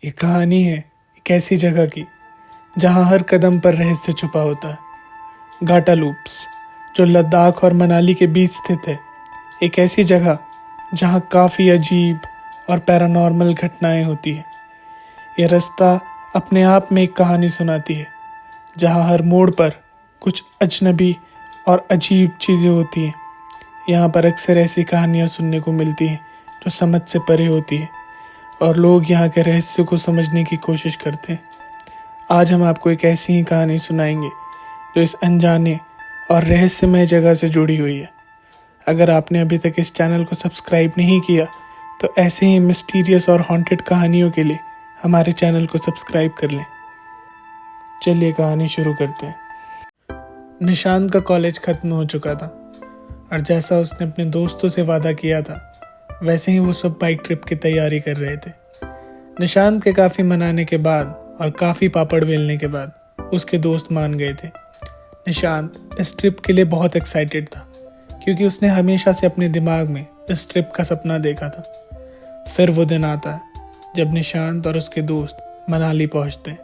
ये कहानी है एक ऐसी जगह की जहां हर कदम पर रहस्य छुपा होता है। घाटा लूप्स, जो लद्दाख और मनाली के बीच स्थित है। एक ऐसी जगह जहां काफ़ी अजीब और पैरानॉर्मल घटनाएं होती हैं। यह रास्ता अपने आप में एक कहानी सुनाती है, जहां हर मोड़ पर कुछ अजनबी और अजीब चीज़ें होती हैं। यहाँ पर अक्सर ऐसी कहानियाँ सुनने को मिलती हैं जो समझ से परे होती हैं और लोग यहाँ के रहस्य को समझने की कोशिश करते हैं। आज हम आपको एक ऐसी ही कहानी सुनाएंगे जो इस अनजाने और रहस्यमय जगह से जुड़ी हुई है। अगर आपने अभी तक इस चैनल को सब्सक्राइब नहीं किया तो ऐसे ही मिस्टीरियस और हॉन्टेड कहानियों के लिए हमारे चैनल को सब्सक्राइब कर लें। चलिए कहानी शुरू करते हैं। निशांत का कॉलेज खत्म हो चुका था और जैसा उसने अपने दोस्तों से वादा किया था वैसे ही वो सब बाइक ट्रिप की तैयारी कर रहे थे। निशांत के काफ़ी मनाने के बाद और काफ़ी पापड़ बेलने के बाद उसके दोस्त मान गए थे। निशांत इस ट्रिप के लिए बहुत एक्साइटेड था क्योंकि उसने हमेशा से अपने दिमाग में इस ट्रिप का सपना देखा था। फिर वो दिन आता है जब निशांत और उसके दोस्त मनाली पहुंचते हैं।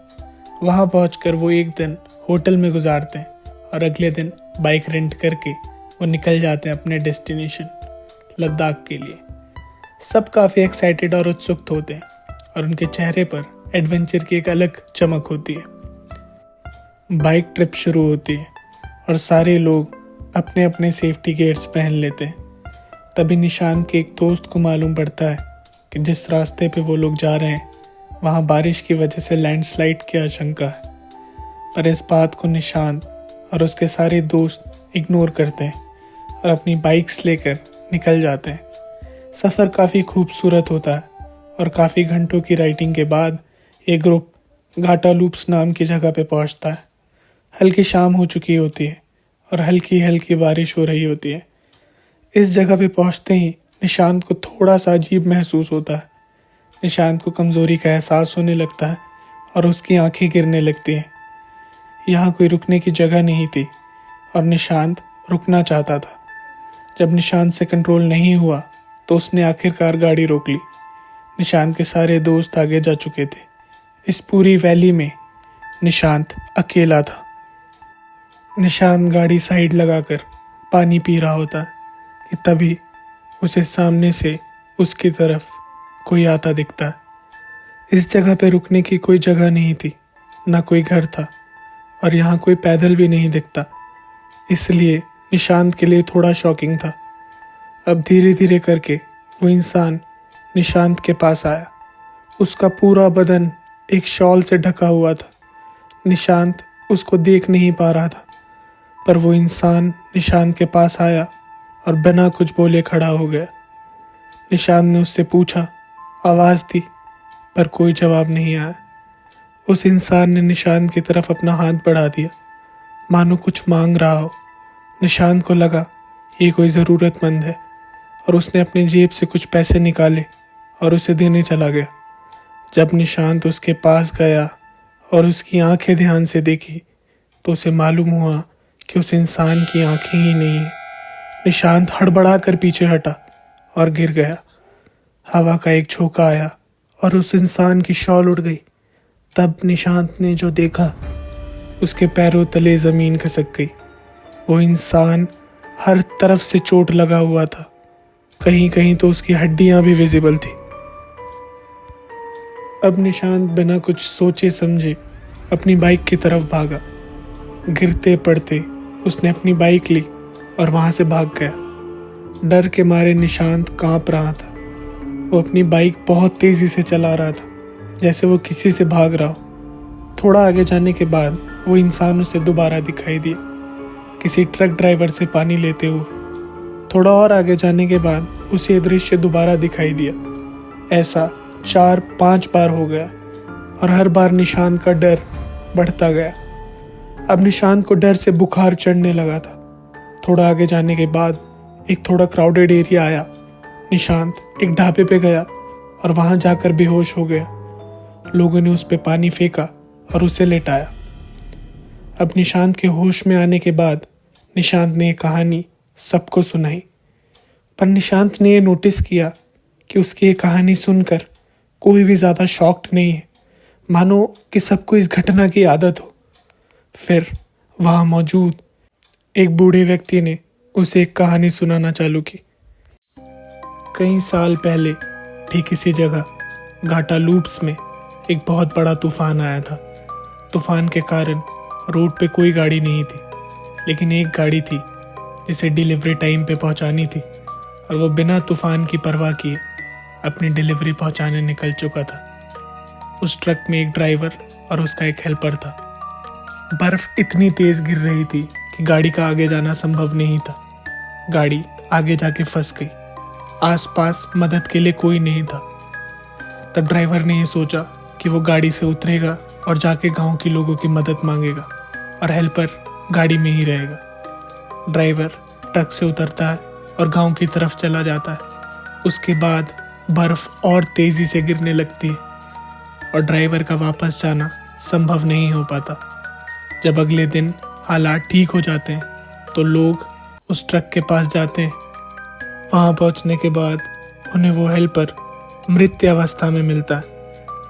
वहां पहुंचकर वो एक दिन होटल में गुजारते हैं और अगले दिन बाइक रेंट करके वो निकल जाते हैं अपने डेस्टिनेशन लद्दाख के लिए। सब काफ़ी एक्साइटेड और उत्सुक होते हैं और उनके चेहरे पर एडवेंचर की एक अलग चमक होती है। बाइक ट्रिप शुरू होती है और सारे लोग अपने अपने सेफ्टी गियर्स पहन लेते हैं। तभी निशांत के एक दोस्त को मालूम पड़ता है कि जिस रास्ते पे वो लोग जा रहे हैं वहाँ बारिश की वजह से लैंडस्लाइड की आशंका है। पर इस बात को निशांत और उसके सारे दोस्त इग्नोर करते हैं और अपनी बाइक्स लेकर निकल जाते हैं। सफ़र काफ़ी खूबसूरत होता है और काफ़ी घंटों की राइडिंग के बाद ये ग्रुप घाटा लूप्स नाम की जगह पे पहुंचता है। हल्की शाम हो चुकी होती है और हल्की हल्की बारिश हो रही होती है। इस जगह पे पहुंचते ही निशांत को थोड़ा सा अजीब महसूस होता है। निशांत को कमज़ोरी का एहसास होने लगता है और उसकी आंखें गिरने लगती हैं। यहाँ कोई रुकने की जगह नहीं थी और निशांत रुकना चाहता था। जब निशांत से कंट्रोल नहीं हुआ तो उसने आखिरकार गाड़ी रोक ली। निशांत के सारे दोस्त आगे जा चुके थे। इस पूरी वैली में निशांत अकेला था। निशांत गाड़ी साइड लगाकर पानी पी रहा होता कि तभी उसे सामने से उसकी तरफ कोई आता दिखता है। इस जगह पे रुकने की कोई जगह नहीं थी, ना कोई घर था और यहाँ कोई पैदल भी नहीं दिखता। इसलिए निशांत के लिए थोड़ा शॉकिंग था। अब धीरे धीरे करके वो इंसान निशांत के पास आया। उसका पूरा बदन एक शॉल से ढका हुआ था। निशांत उसको देख नहीं पा रहा था, पर वो इंसान निशांत के पास आया और बिना कुछ बोले खड़ा हो गया। निशांत ने उससे पूछा, आवाज़ दी, पर कोई जवाब नहीं आया। उस इंसान ने निशांत की तरफ अपना हाथ बढ़ा दिया, मानो कुछ मांग रहा हो। निशांत को लगा ये कोई ज़रूरतमंद है और उसने अपनी जेब से कुछ पैसे निकाले और उसे देने चला गया। जब निशांत उसके पास गया और उसकी आंखें ध्यान से देखी तो उसे मालूम हुआ कि उस इंसान की आंखें ही नहीं हैं। निशांत हड़बड़ा कर पीछे हटा और गिर गया। हवा का एक झोंका आया और उस इंसान की शॉल उड़ गई। तब निशांत ने जो देखा, उसके पैरों तले ज़मीन खिसक गई। वो इंसान हर तरफ से चोट लगा हुआ था, कहीं कहीं तो उसकी हड्डियां भी विजिबल थी। अब निशांत बिना कुछ सोचे समझे अपनी बाइक की तरफ भागा। गिरते पड़ते उसने अपनी बाइक ली और वहां से भाग गया। डर के मारे निशांत कांप रहा था। वो अपनी बाइक बहुत तेजी से चला रहा था, जैसे वो किसी से भाग रहा हो। थोड़ा आगे जाने के बाद वो इंसान उसे दोबारा दिखाई दिया, किसी ट्रक ड्राइवर से पानी लेते हुए। थोड़ा और आगे जाने के बाद उसे दृश्य दोबारा दिखाई दिया। ऐसा 4-5 बार हो गया और हर बार निशांत का डर बढ़ता गया। अब निशांत को डर से बुखार चढ़ने लगा था। थोड़ा आगे जाने के बाद एक थोड़ा क्राउडेड एरिया आया। निशांत एक ढाबे पे गया और वहां जाकर बेहोश हो गया। लोगों ने उस पे पानी फेंका और उसे लेटाया। अब निशांत के होश में आने के बाद निशांत ने ये कहानी सबको सुनाई। पर निशांत ने ये नोटिस किया कि उसकी ये कहानी सुनकर कोई भी ज़्यादा शॉक्ड नहीं है, मानो कि सबको इस घटना की आदत हो। फिर वहाँ मौजूद एक बूढ़े व्यक्ति ने उसे एक कहानी सुनाना चालू की। कई साल पहले ठीक इसी जगह घाटा लूप्स में एक बहुत बड़ा तूफान आया था। तूफान के कारण रोड पे कोई गाड़ी नहीं थी, लेकिन एक गाड़ी थी जिसे डिलीवरी टाइम पे पहुंचानी थी, और वो बिना तूफान की परवाह किए अपनी डिलीवरी पहुंचाने निकल चुका था। उस ट्रक में एक ड्राइवर और उसका एक हेल्पर था। बर्फ इतनी तेज गिर रही थी कि गाड़ी का आगे जाना संभव नहीं था। गाड़ी आगे जाके फंस गई। आसपास मदद के लिए कोई नहीं था। तब ड्राइवर ने ये सोचा कि वो गाड़ी से उतरेगा और जाके गांव के लोगों की मदद मांगेगा, और हेल्पर गाड़ी में ही रहेगा। ड्राइवर ट्रक से उतरता है और गांव की तरफ चला जाता है। उसके बाद बर्फ और तेजी से गिरने लगती है और ड्राइवर का वापस जाना संभव नहीं हो पाता। जब अगले दिन हालात ठीक हो जाते हैं तो लोग उस ट्रक के पास जाते हैं। वहां पहुंचने के बाद उन्हें वो हेल्पर मृत अवस्था में मिलता है,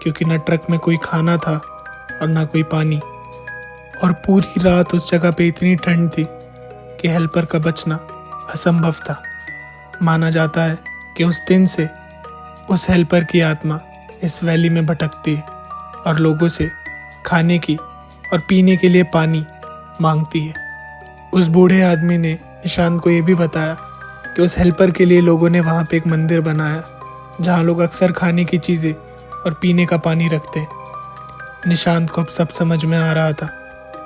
क्योंकि न ट्रक में कोई खाना था और ना कोई पानी, और पूरी रात उस जगह पे इतनी ठंड थी कि हेल्पर का बचना असंभव था। माना जाता है कि उस दिन से उस हेल्पर की आत्मा इस वैली में भटकती है और लोगों से खाने की और पीने के लिए पानी मांगती है। उस बूढ़े आदमी ने निशांत को ये भी बताया कि उस हेल्पर के लिए लोगों ने वहाँ पे एक मंदिर बनाया जहाँ लोग अक्सर खाने की चीज़ें और पीने का पानी रखते हैं। निशांत को अब सब समझ में आ रहा था।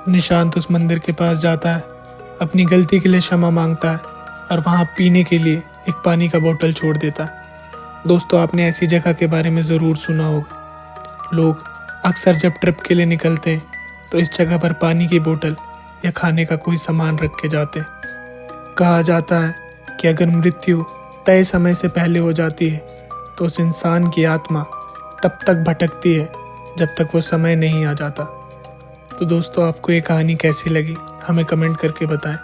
निशांत उस मंदिर के पास जाता है, अपनी गलती के लिए क्षमा मांगता है और वहाँ पीने के लिए एक पानी का बोतल छोड़ देता है। दोस्तों, आपने ऐसी जगह के बारे में ज़रूर सुना होगा। लोग अक्सर जब ट्रिप के लिए निकलते हैं तो इस जगह पर पानी की बोतल या खाने का कोई सामान रख के जाते हैं। कहा जाता है कि अगर मृत्यु तय समय से पहले हो जाती है तो उस इंसान की आत्मा तब तक भटकती है जब तक वो समय नहीं आ जाता। तो दोस्तों, आपको ये कहानी कैसी लगी हमें कमेंट करके बताएं,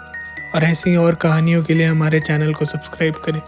और ऐसी और कहानियों के लिए हमारे चैनल को सब्सक्राइब करें।